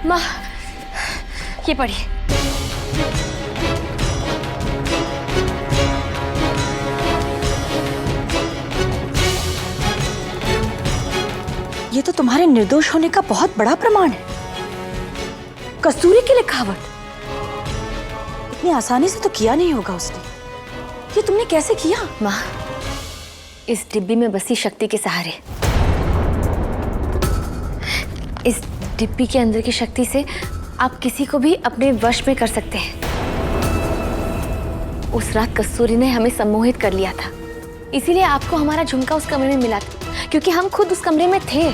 माँ, ये पढ़िए। ये तो तुम्हारे निर्दोष होने का बहुत बड़ा प्रमाण है। कस्तूरी की लिखावट इतनी आसानी से तो किया नहीं होगा उसने। ये तुमने कैसे किया? माँ, इस डिब्बी में बसी शक्ति के सहारे। इस डिब्बी के अंदर की शक्ति से आप किसी को भी अपने वश में कर सकते हैं। उस रात कस्तूरी ने हमें सम्मोहित कर लिया था, इसीलिए आपको हमारा झुमका उस कमरे में मिला था, क्योंकि हम खुद उस कमरे में थे,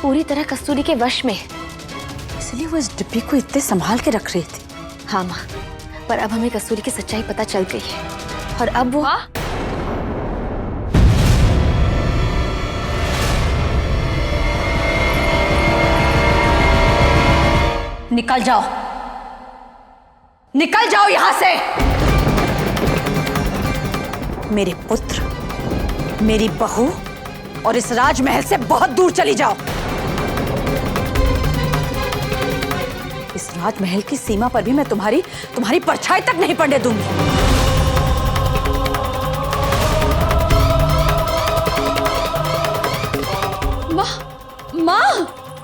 पूरी तरह कस्तूरी के वश में। इसलिए वो इस डिब्बी को इतने संभाल के रख रही थी। हाँ माँ, पर अब हमें कस्तूरी की सच्चाई पता चल गई है और अब वो निकल जाओ, निकल जाओ यहां से। मेरे पुत्र, मेरी बहू और इस राजमहल से बहुत दूर चली जाओ। इस राजमहल की सीमा पर भी मैं तुम्हारी परछाई तक नहीं पड़ने दूंगी।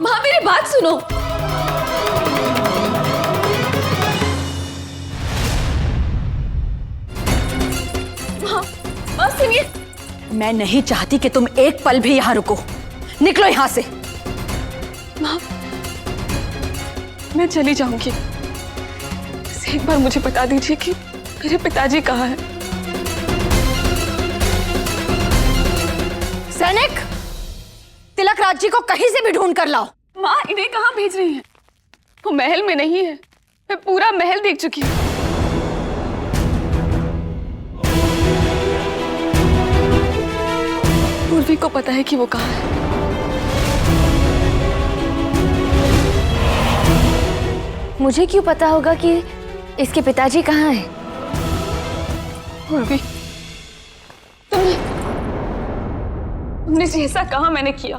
माँ, मेरी बात सुनो। माँ सुनिए। मैं नहीं चाहती कि तुम एक पल भी यहां रुको। निकलो यहां से। माँ, मैं चली जाऊंगी। बस एक बार मुझे बता दीजिए कि मेरे पिताजी कहाँ हैं। सैनिक, तिलक राज जी को कहीं से भी ढूंढ कर लाओ। माँ, इन्हें कहाँ भेज रही हैं? वो महल में नहीं है। मैं पूरा महल देख चुकी हूँ। पूर्वी को पता है कि वो कहाँ है। मुझे क्यों पता होगा कि इसके पिताजी कहाँ हैं? पूर्वी, तुमने जैसा कहा मैंने किया।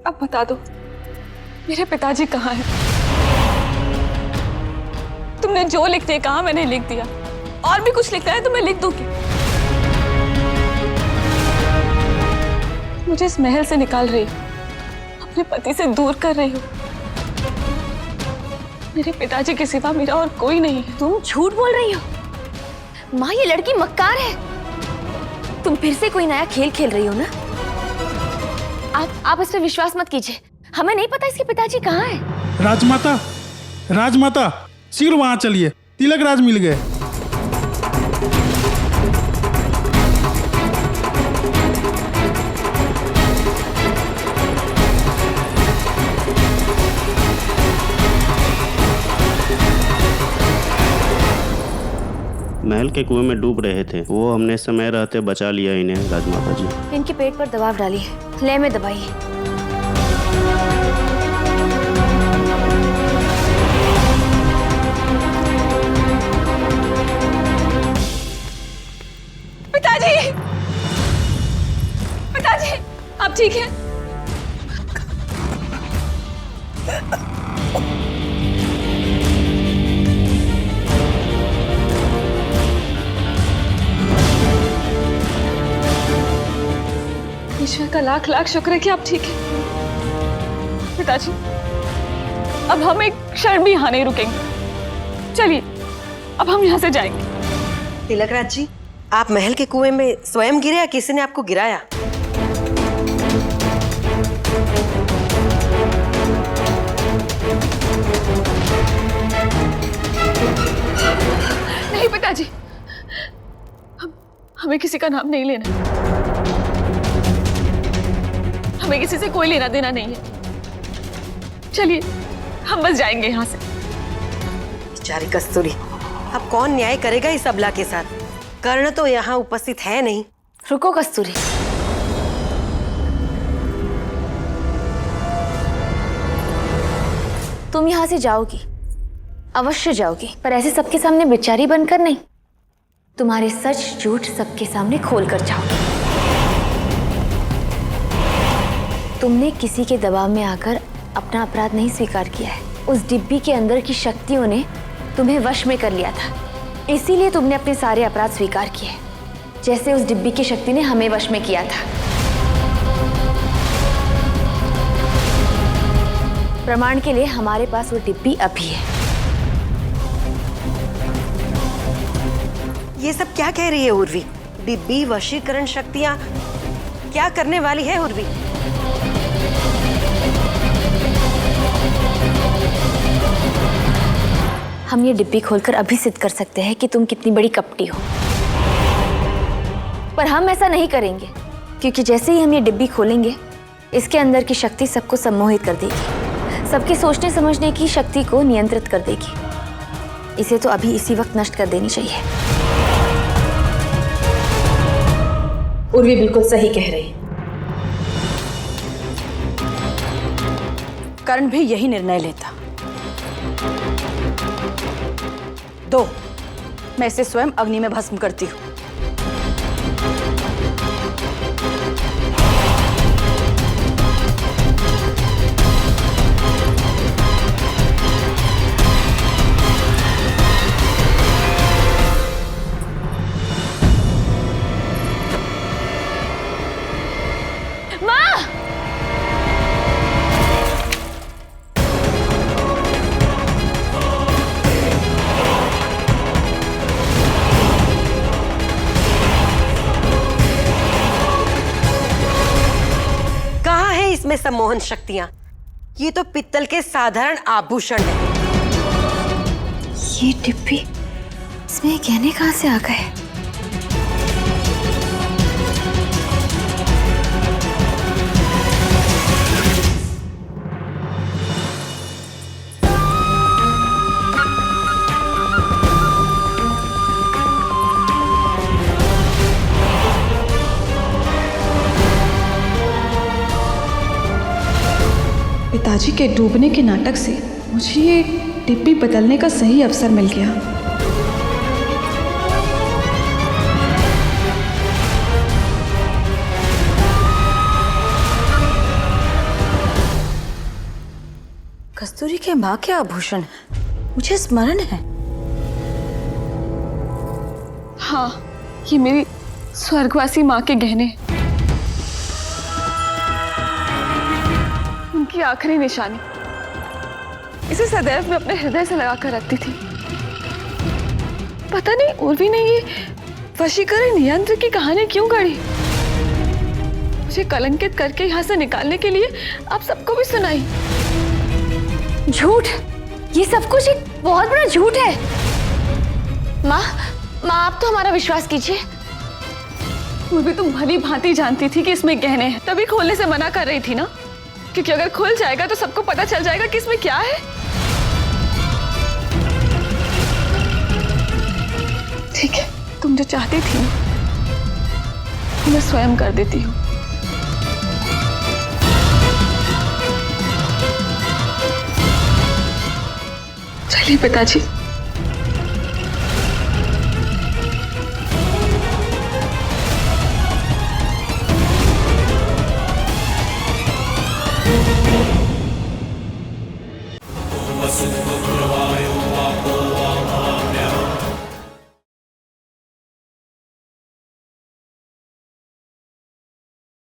अब बता दो, मेरे पिताजी कहाँ हैं? तुमने जो लिखने कहा मैंने लिख दिया। और भी कुछ लिखना है तो मैं लिख दूंगी। मुझे इस महल से निकाल रही हो, अपने पति से दूर कर रही हो। मेरे पिताजी के सिवा मेरा और कोई नहीं है। तुम झूठ बोल रही हो। माँ, ये लड़की मक्कार है। तुम फिर से कोई नया खेल खेल रही हो ना? आप इस पे विश्वास मत कीजिए। हमें नहीं पता इसके पिताजी कहाँ हैं। राजमाता, राजमाता, शीघ्र वहां चलिए। तिलक राज मिल गए। महल के कुएं में डूब रहे थे, वो हमने समय रहते बचा लिया इन्हें राजमाता जी। इनके पेट पर दबाव डालिए, ले में दबाइए। पिताजी, पिताजी, आप ठीक हैं? ईश्वर का लाख लाख शुक्र है कि आप ठीक हैं। पिताजी, अब हम एक क्षण भी यहाँ नहीं रुकेंगे। चलिए, अब हम यहाँ से जाएंगे। तिलक राज जी, आप महल के कुएं में स्वयं गिरे या किसी ने आपको गिराया? नहीं पिताजी, हमें किसी का नाम नहीं लेना। हमें किसी से कोई लेना देना नहीं है। चलिए, हम बस जाएंगे यहाँ से। बेचारी कस्तूरी, अब कौन न्याय करेगा इस अबला के साथ? कर्ण तो यहाँ उपस्थित है नहीं। रुको कस्तूरी, तुम यहाँ से जाओगी, अवश्य जाओगी, पर ऐसे सबके सामने बेचारी बनकर नहीं। तुम्हारे सच झूठ सबके सामने खोल कर जाओगी। तुमने किसी के दबाव में आकर अपना अपराध नहीं स्वीकार किया है। उस डिब्बी के अंदर की शक्तियों ने तुम्हें वश में कर लिया था, इसीलिए तुमने अपने सारे अपराध स्वीकार किए, जैसे उस डिब्बी की शक्ति ने हमें वश में किया था। प्रमाण के लिए हमारे पास वो डिब्बी अभी है। ये सब क्या कह रही है उर्वी? डिब्बी, वशीकरण शक्तियां क्या करने वाली है उर्वी? हम ये डिब्बी खोलकर अभी सिद्ध कर सकते हैं कि तुम कितनी बड़ी कपटी हो, पर हम ऐसा नहीं करेंगे, क्योंकि जैसे ही हम ये डिब्बी खोलेंगे इसके अंदर की शक्ति सबको सम्मोहित कर देगी, सबके सोचने समझने की शक्ति को नियंत्रित कर देगी। इसे तो अभी इसी वक्त नष्ट कर देनी चाहिए। उर्वी बिल्कुल सही कह रही। कर्ण भी यही निर्णय लेता। दो, मैं इसे स्वयं अग्नि में भस्म करती हूँ। इसमें सम्मोहन शक्तियां, ये तो पित्तल के साधारण आभूषण है। ये डिब्बी, इसमें गहने कहां से आ गए? पिताजी के डूबने के नाटक से मुझे ये डिब्बी बदलने का सही अवसर मिल गया। कस्तूरी के माँ के आभूषण, मुझे स्मरण है। हाँ, ये मेरी स्वर्गवासी माँ के गहने, की आखिरी निशानी। इसे सदैव मैं अपने हृदय से लगा कर रखती थी। पता नहीं उर्वी ने ये वशीकरण यंत्र की कहानी क्यों गढ़ी, मुझे कलंकित करके यहाँ से निकालने के लिए आप सबको भी सुनाई। झूठ, ये सब कुछ एक बहुत बड़ा झूठ है। माँ, आप तो हमारा विश्वास कीजिए। उर्वी तुम भली भांति जानती थी कि इसमें गहने हैं, तभी खोलने से मना कर रही थी ना, क्योंकि अगर खुल जाएगा तो सबको पता चल जाएगा कि इसमें क्या है। ठीक है, तुम जो चाहती थी ना, मैं स्वयं कर देती हूँ। चलिए पिताजी।